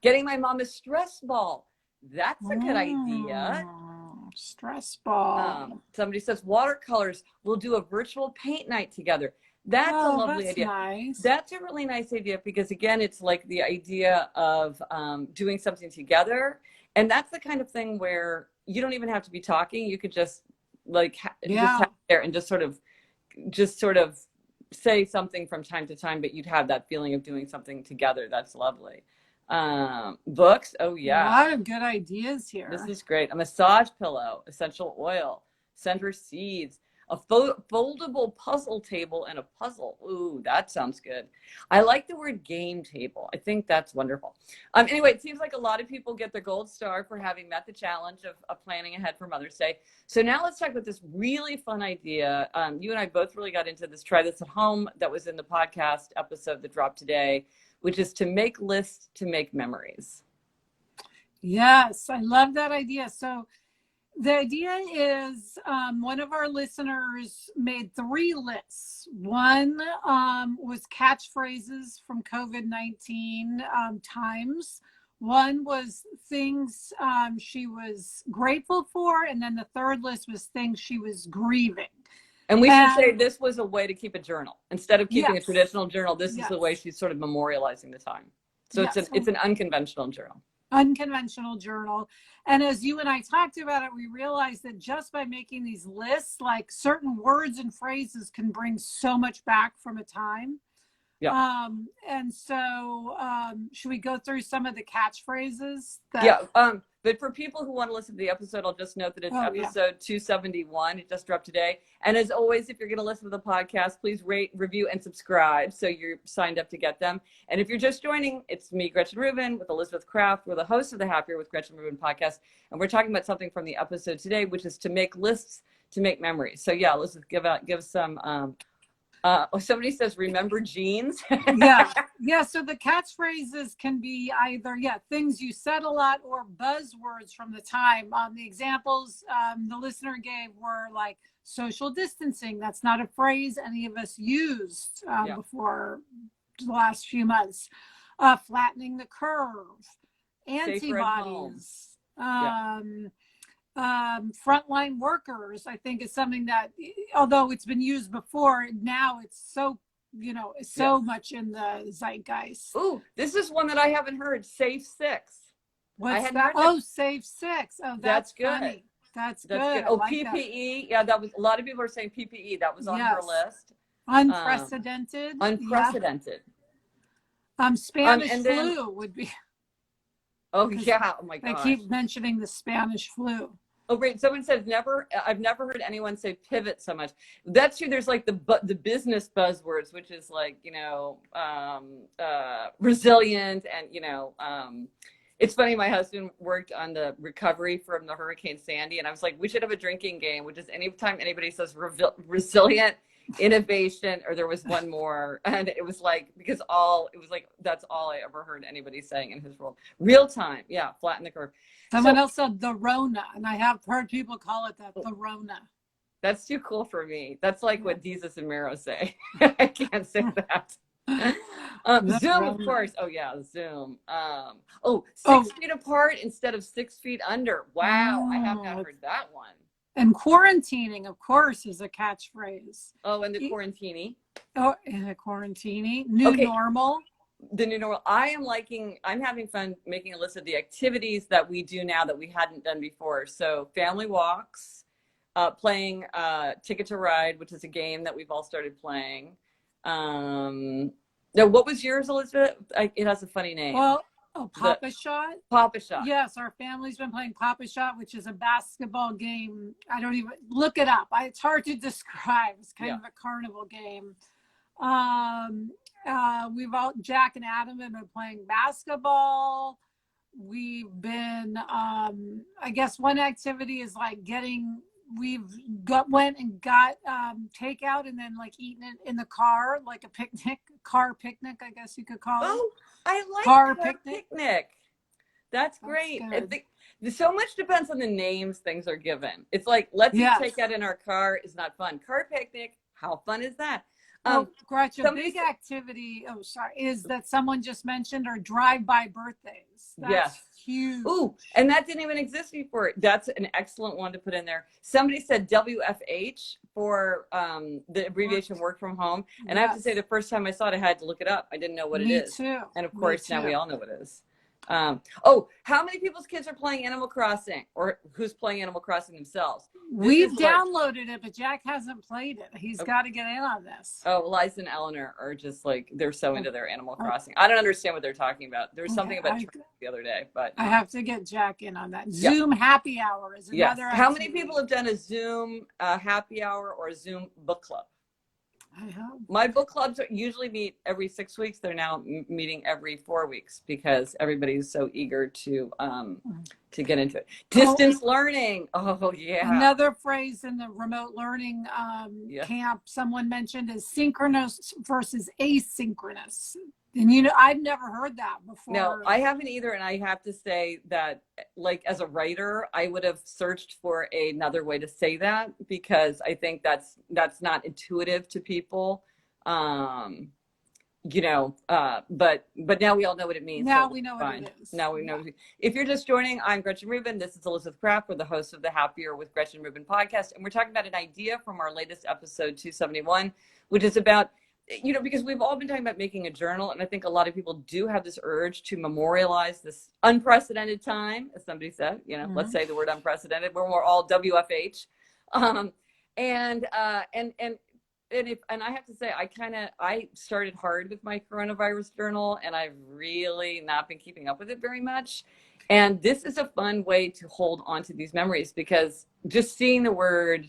Getting my mom a stress ball. That's a good idea. Stress ball. Somebody says watercolors. We'll do a virtual paint night together. That's a lovely idea. Nice. That's a really nice idea because, again, it's like the idea of doing something together. And that's the kind of thing where you don't even have to be talking. You could just like just have there and just sort of say something from time to time, but you'd have that feeling of doing something together. That's lovely. Books. Oh yeah. A lot of good ideas here. This is great. A massage pillow, essential oil, center seeds, a foldable puzzle table, and a puzzle. Ooh, that sounds good. I like the word game table. I think that's wonderful. Anyway, it seems like a lot of people get their gold star for having met the challenge of planning ahead for Mother's Day. So now let's talk about this really fun idea. You and I both really got into this, try this at home, that was in the podcast episode that dropped today, which is to make lists to make memories. Yes, I love that idea. So the idea is one of our listeners made 3 lists. One was catchphrases from COVID-19 times. One was things she was grateful for. And then the third list was things she was grieving. And we should say this was a way to keep a journal. Instead of keeping a traditional journal, this is the way she's sort of memorializing the time. So it's an unconventional journal. Unconventional journal. And as you and I talked about it, we realized that just by making these lists, like certain words and phrases can bring so much back from a time. Yeah. And so should we go through some of the catchphrases? But for people who want to listen to the episode, I'll just note that it's episode 271. It just dropped today. And as always, if you're going to listen to the podcast, please rate, review, and subscribe so you're signed up to get them. And if you're just joining, it's me, Gretchen Rubin, with Elizabeth Kraft. We're the hosts of the Happier with Gretchen Rubin podcast. And we're talking about something from the episode today, which is to make lists to make memories. So yeah, let's give some... somebody says, remember jeans? Yeah. So the catchphrases can be either, things you said a lot or buzzwords from the time. The examples the listener gave were like social distancing. That's not a phrase any of us used before the last few months. Flattening the curve, antibodies, frontline workers, I think, is something that, although it's been used before, now it's so much in the zeitgeist. Ooh, this is one that I haven't heard. Safe 6. What's that? Safe 6. Oh, that's good. Funny. That's good. Oh, like PPE. That. Yeah, that was, a lot of people are saying PPE. That was on her list. Unprecedented. Spanish flu would be. Oh yeah. Oh my gosh. I keep mentioning the Spanish flu. Oh, great. Someone says I've never heard anyone say pivot so much. That's true. There's like the business buzzwords, which is like, resilient and, it's funny. My husband worked on the recovery from the Hurricane Sandy. And I was like, we should have a drinking game, which is anytime anybody says resilient, innovation, or there was one more, and it was like, that's all I ever heard anybody saying in his role. Real time. Yeah. Flatten the curve. Someone else said the Rona, and I have heard people call it the Rona. That's too cool for me. That's like what Jesus and Miro say. I can't say that. Zoom, of course. Oh yeah, Zoom. 6 feet apart instead of 6 feet under. Wow, I have not heard that one. And quarantining, of course, is a catchphrase. Oh, and the quarantini. Oh, and the quarantini. Normal. The new normal. I'm having fun making a list of the activities that we do now that we hadn't done before. So family walks, playing Ticket to Ride, which is a game that we've all started playing. Now, what was yours, Elizabeth? It has a funny name. Well, Papa Schadt? Papa Schadt. Yes, our family's been playing Papa Schadt, which is a basketball game. I don't even look it up. It's hard to describe. It's kind of a carnival game. Jack and Adam have been playing basketball. We've been, I guess one activity is like went and got takeout and then like eating it in the car, like a car picnic, I guess you could call it. Oh, I like car picnic. That's great. I think so much depends on the names things are given. It's like, let's eat takeout in our car is not fun. Car picnic, how fun is that? Oh, Gretchen, Somebody big said, activity, oh, sorry, is that someone just mentioned are drive-by birthdays. yes. That's huge. Ooh, and that didn't even exist before. That's an excellent one to put in there. Somebody said WFH for the abbreviation work from home. And I have to say, Yes. the first time I saw it, I had to look it up. I didn't know what it Me is. too. And of Me course, now too. we all know what it is. Oh, how many people's kids are playing Animal Crossing, or who's playing Animal Crossing themselves? We've downloaded it, but Jack hasn't played it. He's got to get in on this. Oh, Liza and Eleanor are just like, they're so into their Animal Crossing. I don't understand what they're talking about. There was something about the other day, but I have to get Jack in on that. Zoom happy hour is another activity. How many people have done a Zoom happy hour or a Zoom book club? I have. My book clubs usually meet every 6 weeks. They're now meeting every 4 weeks because everybody's so eager to get into it. Distance learning. Oh, yeah. Another phrase in the remote learning camp someone mentioned is synchronous versus asynchronous. And you know, I've never heard that before. No, I haven't either. And I have to say that, like, as a writer, I would have searched for another way to say that, because I think that's not intuitive to people. You know, but now we all know what it means. Now so we know what it is. Now we know. If you're just joining, I'm Gretchen Rubin. This is Elizabeth Kraft. We're the host of the Happier with Gretchen Rubin podcast. And we're talking about an idea from our latest episode 271, which is about, you know, because we've all been talking about making a journal. And I think a lot of people do have this urge to memorialize this unprecedented time, as somebody said, you know, let's say the word unprecedented, when we're all WFH. And I have to say, I started hard with my coronavirus journal, and I've really not been keeping up with it very much. And this is a fun way to hold on to these memories, because just seeing the word,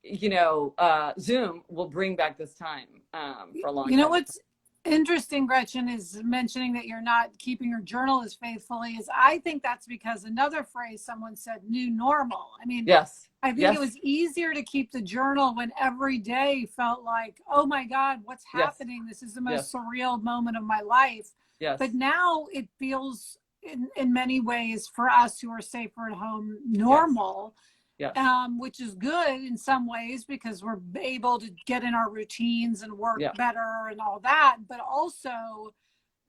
you know, Zoom will bring back this time for a long time. You know what's interesting, Gretchen, is mentioning that you're not keeping your journal as faithfully. Is I think that's because another phrase someone said, new normal. I mean, yes. I think it was easier to keep the journal when every day felt like, oh my God, what's happening? This is the most surreal moment of my life. Yes. But now it feels in many ways for us who are safer at home normal. Yes. Which is good in some ways because we're able to get in our routines and work better and all that, but also,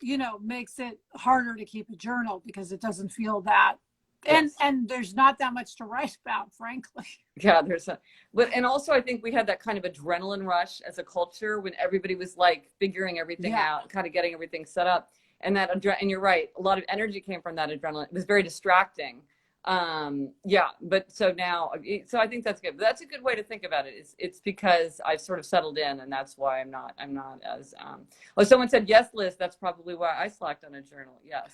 you know, makes it harder to keep a journal because it doesn't feel that, and there's not that much to write about, frankly. Yeah, and also I think we had that kind of adrenaline rush as a culture when everybody was like figuring everything out, kind of getting everything set up, and and you're right, a lot of energy came from that adrenaline. It was very distracting. But so now, so I think that's good. But that's a good way to think about it. It's because I've sort of settled in, and that's why I'm not as, someone said, yes, Liz, that's probably why I slacked on a journal. Yes.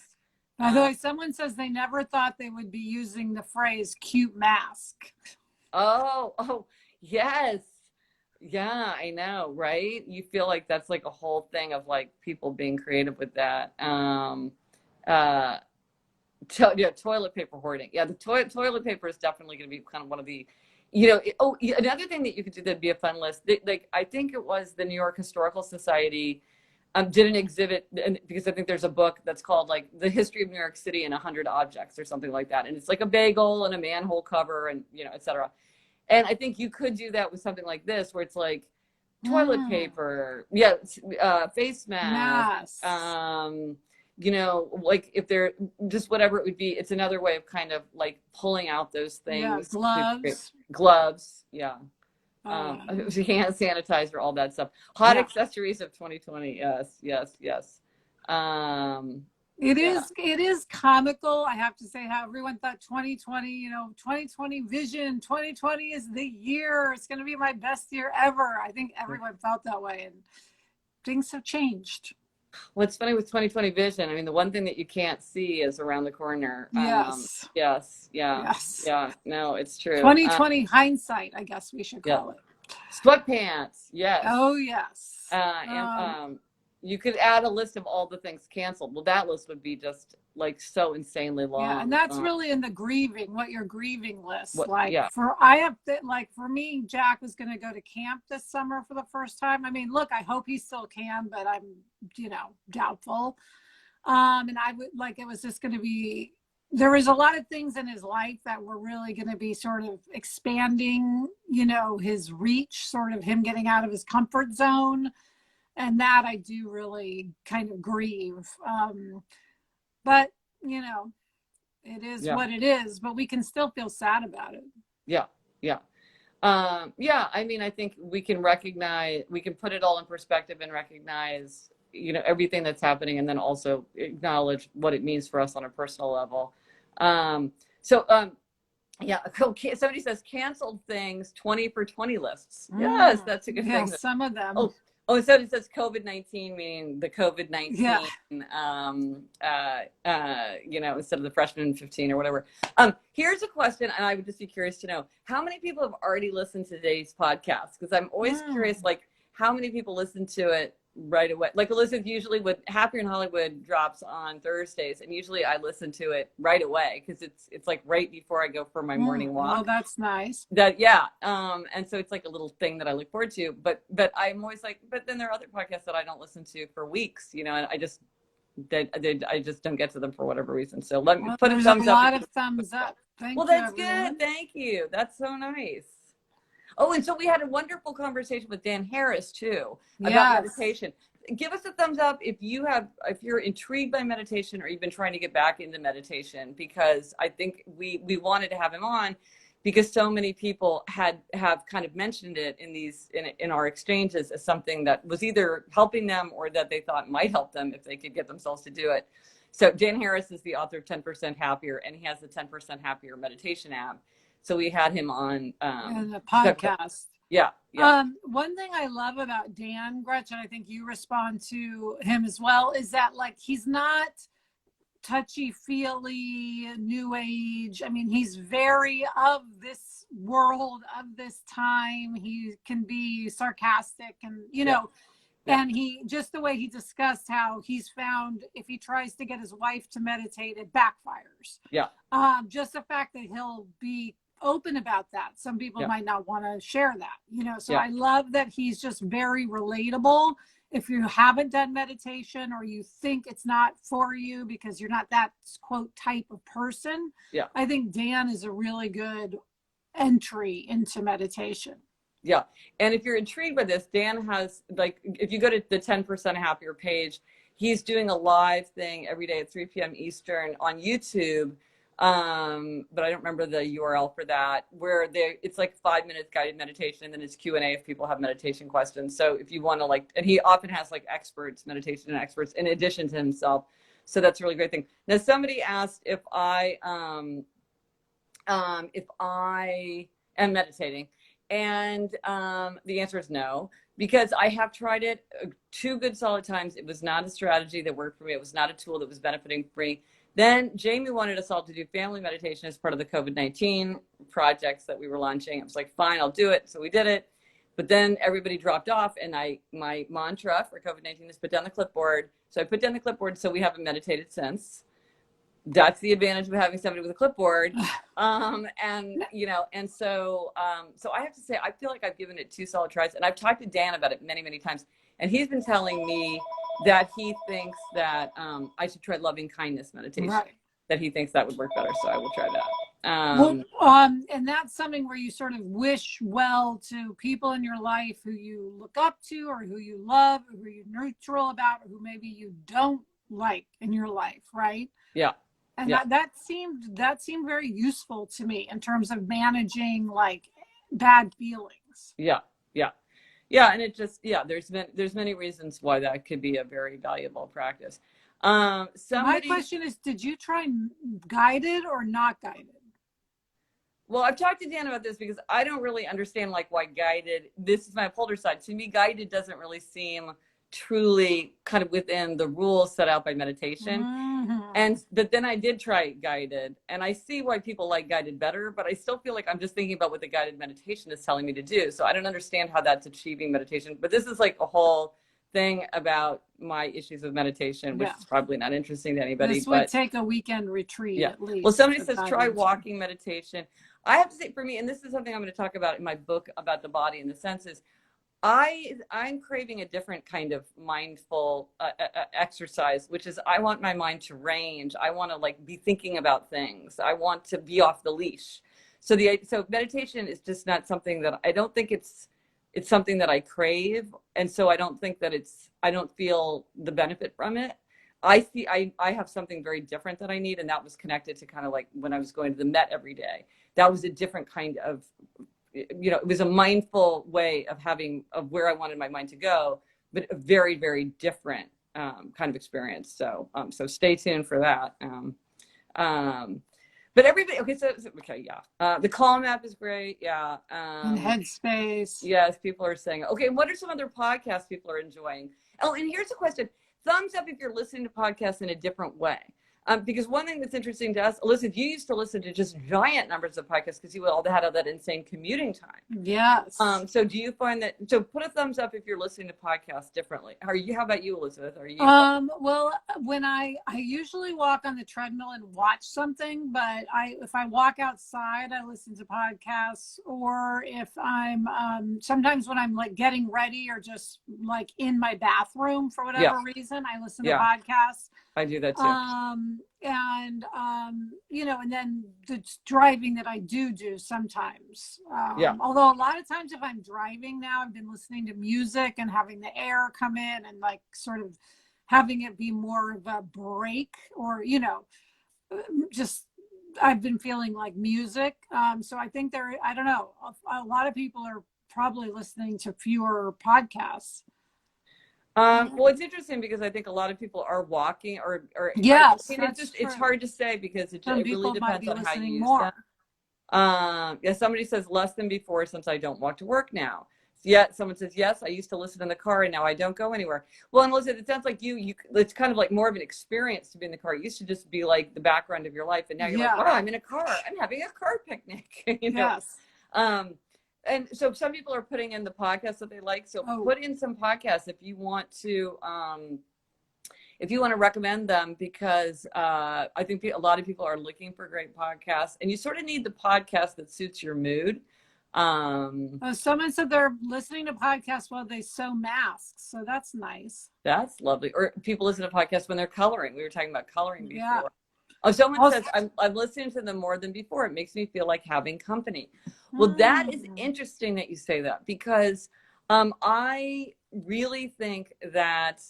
By the way, someone says they never thought they would be using the phrase cute mask. Oh, yes. Yeah, I know. Right. You feel like that's like a whole thing of like people being creative with that. Toilet paper hoarding. Yeah, the toilet paper is definitely going to be kind of one of the, you know. Another thing that you could do that'd be a fun list. Like I think it was the New York Historical Society did an exhibit, because I think there's a book that's called like The History of New York City in 100 Objects or something like that, and it's like a bagel and a manhole cover and, you know, etc. And I think you could do that with something like this, where it's like toilet paper, face masks. You know, like if they're just whatever it would be, it's another way of kind of like pulling out those things. Gloves. Yeah. Hand sanitizer, all that stuff. Hot accessories of 2020. Yes. It is comical, I have to say, how everyone thought 2020, you know, 2020 vision, 2020 is the year, it's going to be my best year ever. I think everyone felt that way, and things have changed. What's funny with 2020 vision, I mean, the one thing that you can't see is around the corner. Yes. No, it's true. 2020 hindsight, I guess we should call it. Sweatpants. Yes. Oh, yes. And you could add a list of all the things canceled. Well, that list would be just like so insanely long. Yeah, and that's really in the grieving, what your grieving list. For me, Jack was going to go to camp this summer for the first time. I mean, look, I hope he still can, but I'm, you know, doubtful. And I would like, it was just going to be there was a lot of things in his life that were really going to be sort of expanding, you know, his reach, sort of him getting out of his comfort zone. And that I do really kind of grieve. But, you know, it is what it is, but we can still feel sad about it. Yeah. Yeah. Yeah. I mean, I think we can put it all in perspective and recognize, you know, everything that's happening, and then also acknowledge what it means for us on a personal level. Yeah, somebody says canceled things, 20 for 20 lists. Yes, that's a good thing. Some of them. Oh, so it says COVID-19, meaning the COVID-19, you know, instead of the freshman 15 or whatever. Here's a question, and I would just be curious to know, how many people have already listened to today's podcast? Because I'm always curious, like, how many people listen to it right away. Like Elizabeth, usually with Happier in Hollywood drops on Thursdays, and usually I listen to it right away because it's like right before I go for my morning walk. Oh, that's nice. And so it's like a little thing that I look forward to. But I'm always like, but then there are other podcasts that I don't listen to for weeks, you know, and I just don't get to them for whatever reason. So let me put a thumbs up. A lot of thumbs up. Thank you. That's good. Thank you. That's so nice. Oh, and so we had a wonderful conversation with Dan Harris too about meditation. Give us a thumbs up if you're intrigued by meditation or you've been trying to get back into meditation, because I think we wanted to have him on because so many people have kind of mentioned it in our exchanges as something that was either helping them or that they thought might help them if they could get themselves to do it. So Dan Harris is the author of 10% Happier, and he has the 10% Happier meditation app. So we had him on the podcast. Yeah. One thing I love about Dan, Gretchen, I think you respond to him as well, is that like he's not touchy-feely, new age. I mean, he's very of this world, of this time. He can be sarcastic and, you know, and he just the way he discussed how he's found if he tries to get his wife to meditate, it backfires. Yeah. Just the fact that he'll be open about that. Some people might not want to share that, you know, so I love that he's just very relatable. If you haven't done meditation or you think it's not for you because you're not that quote type of person, I think Dan is a really good entry into meditation. Yeah. And if you're intrigued by this, Dan has, like, if you go to the 10% Happier page, he's doing a live thing every day at 3 p.m. Eastern on YouTube. But I don't remember the URL for that, where it's like 5 minutes guided meditation, and then it's Q&A if people have meditation questions. So if you want to and he often has like meditation experts in addition to himself. So that's a really great thing. Now, somebody asked if I am meditating, and the answer is no, because I have tried it 2 good solid times. It was not a strategy that worked for me. It was not a tool that was benefiting me. Then Jamie wanted us all to do family meditation as part of the COVID-19 projects that we were launching. I was like, fine, I'll do it. So we did it. But then everybody dropped off, and my mantra for COVID-19 is put down the clipboard. So I put down the clipboard, so we haven't meditated since. That's the advantage of having somebody with a clipboard. And you know, and so I have to say, I feel like I've given it 2 solid tries, and I've talked to Dan about it many, many times. And he's been telling me that he thinks that I should try loving kindness meditation, that he thinks that would work better. So I will try that. And that's something where you sort of wish well to people in your life who you look up to, or who you love, or who you're neutral about, or who maybe you don't like in your life, right? Yeah. And that seemed very useful to me in terms of managing like bad feelings. Yeah, and it just there's many reasons why that could be a very valuable practice. My question is, did you try guided or not guided? Well, I've talked to Dan about this because I don't really understand like why guided. This is my upholder side. To me, guided doesn't really seem truly kind of within the rules set out by meditation. But then I did try guided, and I see why people like guided better, but I still feel like I'm just thinking about what the guided meditation is telling me to do. So I don't understand how that's achieving meditation, but this is like a whole thing about my issues with meditation, which is probably not interesting to anybody. This would take a weekend retreat at least. Well, somebody says try walking meditation. I have to say, for me, and this is something I'm going to talk about in my book about the body and the senses, I'm craving a different kind of mindful exercise, which is I want my mind to range. I want to like be thinking about things. I want to be off the leash. So meditation is just not something that I don't think it's something that I crave, and so I don't think that I don't feel the benefit from it. I have something very different that I need, and that was connected to kind of like when I was going to the Met every day. That was a different kind of, it was a mindful way of where I wanted my mind to go, but a very, very different kind of experience. So stay tuned for that. But everybody, okay, yeah. The Calm app is great, yeah. And Headspace. Yes, people are saying, okay, what are some other podcasts people are enjoying? Oh, and here's a question. Thumbs up if you're listening to podcasts in a different way. Because one thing that's interesting to us, listen, you used to listen to just giant numbers of podcasts because you all had all that insane commuting time. Yes. So do you find that, so put a thumbs up if you're listening to podcasts differently. How about you, Elizabeth? Are you? Well, when I usually walk on the treadmill and watch something, but if I walk outside, I listen to podcasts, or if I'm, sometimes when I'm like getting ready or just like in my bathroom for whatever reason, I listen to podcasts. I do that too. And and then the driving that I do sometimes. Although a lot of times if I'm driving now, I've been listening to music and having the air come in and like sort of having it be more of a break, or just I've been feeling like music. So I think I don't know, a lot of people are probably listening to fewer podcasts. Well, it's interesting because I think a lot of people are walking or yes, it's hard to say because it really depends on how you use more. Yeah, somebody says less than before since I don't walk to work now. Yet someone says, yes, I used to listen in the car and now I don't go anywhere. Well, and listen, it sounds like it's kind of like more of an experience to be in the car. It used to just be like the background of your life. And now you're like, wow, I'm in a car. I'm having a car picnic. Yes. And so some people are putting in the podcasts that they like. So put in some podcasts if you want to recommend them, because I think a lot of people are looking for great podcasts, and you sort of need the podcast that suits your mood. Someone said they're listening to podcasts while they sew masks, so that's nice. That's lovely. Or people listen to podcasts when they're coloring. We were talking about coloring before. Yeah. Oh, someone says, I'm listening to them more than before. It makes me feel like having company. Well, that is interesting that you say that, because I really think that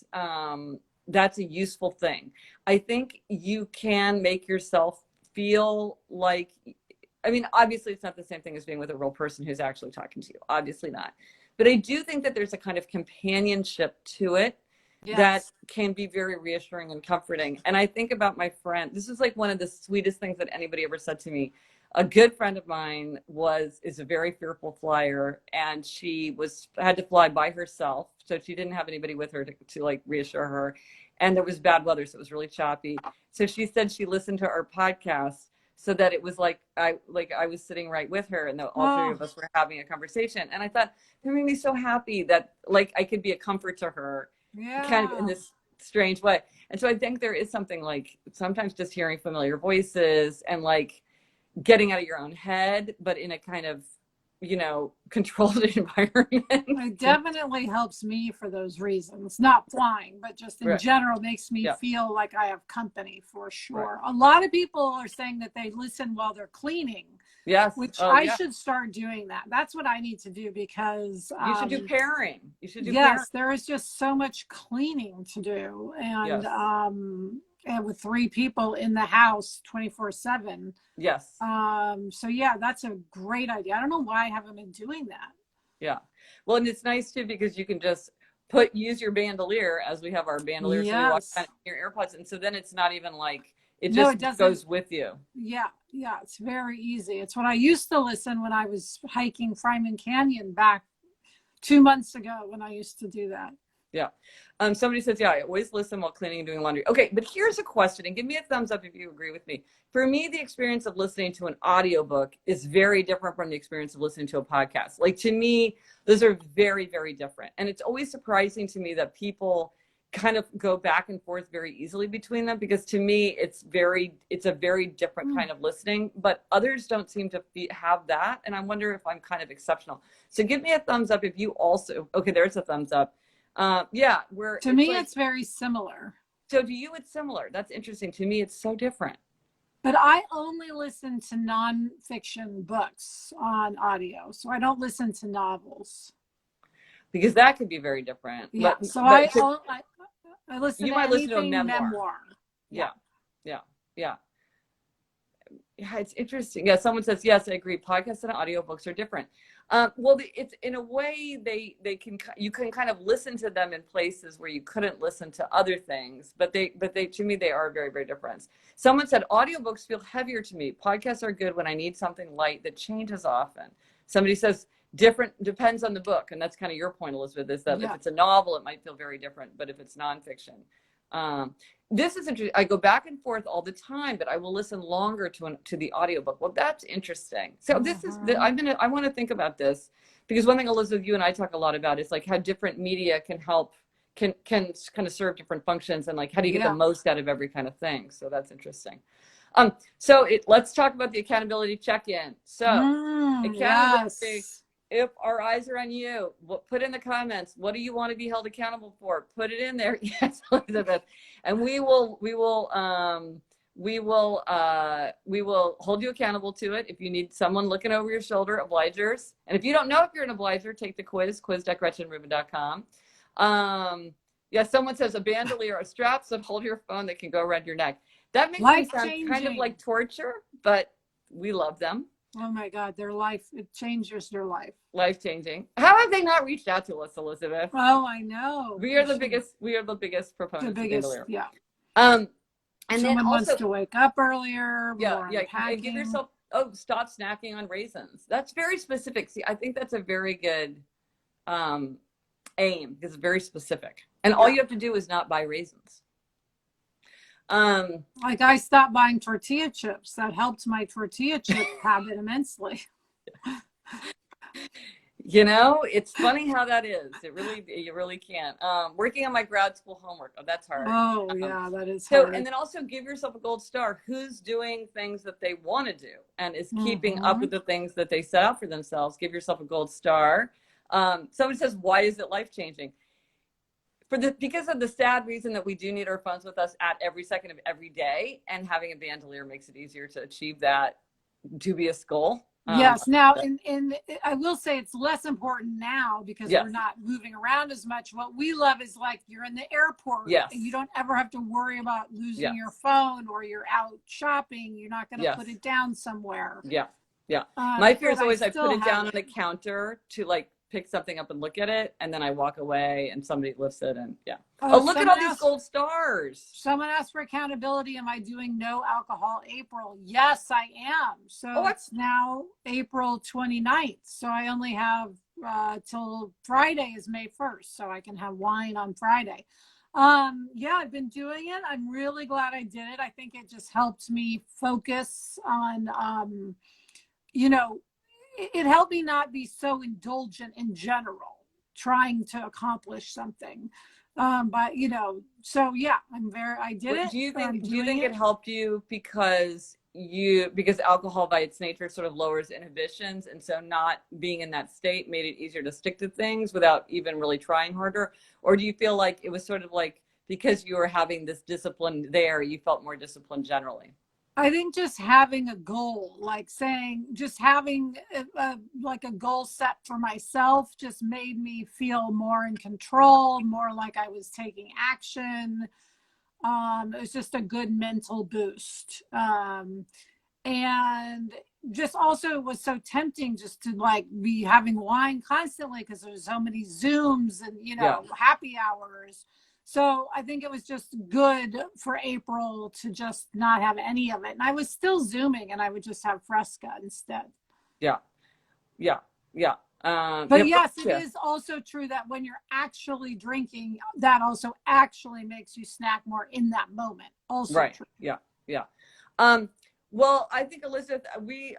that's a useful thing. I think you can make yourself feel like, I mean, obviously it's not the same thing as being with a real person who's actually talking to you. Obviously not. But I do think that there's a kind of companionship to it. Yes. That can be very reassuring and comforting. And I think about my friend. This is like one of the sweetest things that anybody ever said to me. A good friend of mine is a very fearful flyer, and she had to fly by herself. So she didn't have anybody with her to like reassure her. And there was bad weather, so it was really choppy. So she said she listened to our podcast so that it was like I was sitting right with her, and all three of us were having a conversation. And I thought, that made me so happy that like I could be a comfort to her. Yeah. Kind of in this strange way. And so I think there is something like sometimes just hearing familiar voices and like getting out of your own head, but in a kind of, controlled environment. It definitely helps me for those reasons. Not flying, but just in general makes me feel like I have company for sure. Right. A lot of people are saying that they listen while they're cleaning. Yes. Which I should start doing that. That's what I need to do, because you should do pairing. You should do pairing. There is just so much cleaning to do. And and with 3 people in the house 24/7. Yes. So yeah, that's a great idea. I don't know why I haven't been doing that. Yeah. Well, and it's nice too, because you can just use your bandolier, as we have our bandolier. So you walk on your AirPods, and so then it's not even like it goes with you. Yeah, it's very easy. It's what I used to listen when I was hiking Fryman Canyon back 2 months ago, when I used to do that. Yeah. Somebody says, I always listen while cleaning and doing laundry. Okay, but here's a question, and give me a thumbs up if you agree with me. For me, the experience of listening to an audiobook is very different from the experience of listening to a podcast. Like, to me, those are very, very different. And it's always surprising to me that people kind of go back and forth very easily between them, because to me it's a very different kind of listening, but others don't seem to have that, and I wonder if I'm kind of exceptional. So give me a thumbs up if you also, okay, there's a thumbs up. Yeah, where to me it's very similar. So to you it's similar. That's interesting. To me it's so different. But I only listen to nonfiction books on audio, so I don't listen to novels. Because that could be very different. Yeah. But, so but I listen you to might anything listen to a memoir. Yeah. Yeah, it's interesting. Yeah, someone says, yes, I agree. Podcasts and audiobooks are different. Well, it's in a way you can kind of listen to them in places where you couldn't listen to other things, but they to me they are very, very different. Someone said audiobooks feel heavier to me. Podcasts are good when I need something light that changes often. Somebody says different, depends on the book, and that's kind of your point, Elizabeth, is that if it's a novel it might feel very different, but if it's nonfiction, this is interesting. I go back and forth all the time, but I will listen longer to the audiobook. Well, that's interesting. So this is I want to think about this, because one thing, Elizabeth, you and I talk a lot about is like how different media can help, can kind of serve different functions, and like how do you get the most out of every kind of thing. So that's interesting. So let's talk about the accountability check-in. So accountability. If our eyes are on you, put in the comments, what do you want to be held accountable for? Put it in there. Yes, Elizabeth. And we will hold you accountable to it. If you need someone looking over your shoulder, obligers. And if you don't know if you're an obliger, take the quiz.gretchenrubin.com. Yeah, someone says a bandolier or straps that hold your phone that can go around your neck. That makes me sound kind of like torture, but we love them. Oh my God, it changes their life. Life-changing. How have they not reached out to us, Elizabeth? Oh, I know. We are the biggest proponents. The biggest, yeah. And someone then wants to wake up earlier. Yeah. And give yourself, stop snacking on raisins. That's very specific. See, I think that's a very good aim, because it's very specific. And all you have to do is not buy raisins. Like I stopped buying tortilla chips. That helped my tortilla chip habit immensely. You know, it's funny how that is. You really can't. Working on my grad school homework. Oh, that's hard. Oh, yeah, that is hard. And then also give yourself a gold star. Who's doing things that they want to do and is keeping up with the things that they set out for themselves? Give yourself a gold star. Somebody says, why is it life-changing? Because of the sad reason that we do need our phones with us at every second of every day, and having a bandolier makes it easier to achieve that dubious goal. Yes. Now, I will say it's less important now because we're not moving around as much. What we love is like you're in the airport and you don't ever have to worry about losing your phone, or you're out shopping. You're not going to put it down somewhere. Yeah. My fear is always I put it down on the counter to like pick something up and look at it, and then I walk away and somebody lifts it, and look at all these gold stars. Someone asked for accountability. Am I doing no alcohol April? Yes, I am. So it's now April 29th. So I only have till Friday is May 1st. So I can have wine on Friday. I've been doing it. I'm really glad I did it. I think it just helped me focus on, it helped me not be so indulgent in general, trying to accomplish something. I did it. Do you think it helped you because alcohol by its nature sort of lowers inhibitions, and so not being in that state made it easier to stick to things without even really trying harder? Or do you feel like it was sort of like because you were having this discipline there, you felt more disciplined generally? I think just having a goal, having a goal set for myself just made me feel more in control, more like I was taking action. It was just a good mental boost. And just also it was so tempting just to like be having wine constantly because there's so many Zooms and, happy hours. So I think it was just good for April to just not have any of it. And I was still Zooming, and I would just have Fresca instead. Yeah. But yes, it is also true that when you're actually drinking, that also actually makes you snack more in that moment. Also true. Yeah. Well, I think Elizabeth,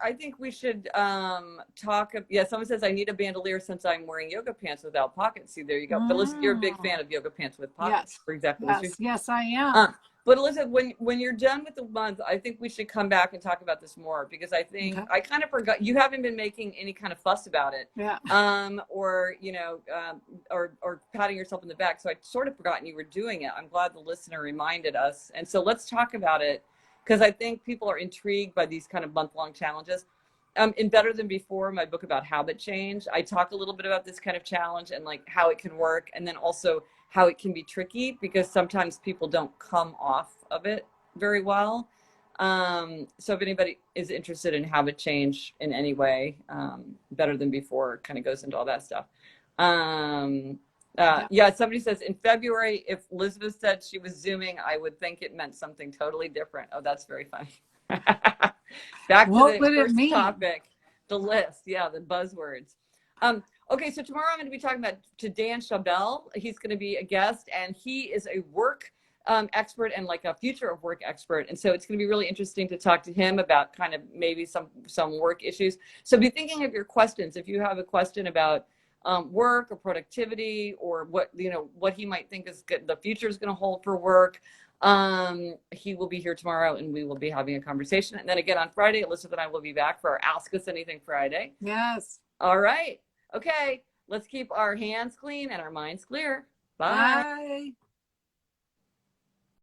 I think we should talk. Yeah, someone says I need a bandolier since I'm wearing yoga pants without pockets. See, there you go. But Elizabeth, you're a big fan Mm, of yoga pants with pockets yes, for exactly what you. yes, I am. Uh, but Elizabeth, when you're done with the month, I think we should come back and talk about this more because I think Okay. I kind of forgot you haven't been making any kind of fuss about it, Yeah. or or patting yourself in the back. So I sort of forgotten you were doing it. I'm glad the listener reminded us, and so let's talk about it because I think people are intrigued by these kind of month-long challenges. In Better Than Before, my book about habit change, I talk a little bit about this kind of challenge and like how it can work, and then also how it can be tricky because sometimes people don't come off of it very well. So if anybody is interested in habit change in any way, Better Than Before kind of goes into all that stuff. Um, Yeah. yeah, somebody says in February, if Elizabeth said she was Zooming, I would think it meant something totally different. Oh, that's very funny. Back to What the would it first mean? topic, the list. Yeah, the buzzwords. Okay, so tomorrow I'm going to be talking about to Dan Chabel. He's going to be a guest, and he is a work expert and like a future of work expert. And so it's going to be really interesting to talk to him about kind of maybe some work issues. So be thinking of your questions. If you have a question about work or productivity or what he might think is good, the future is going to hold for work. He will be here tomorrow and we will be having a conversation. And then again on Friday, Elizabeth and I will be back for our Ask Us Anything Friday. Yes. All right. Okay. Let's keep our hands clean and our minds clear. Bye. Bye.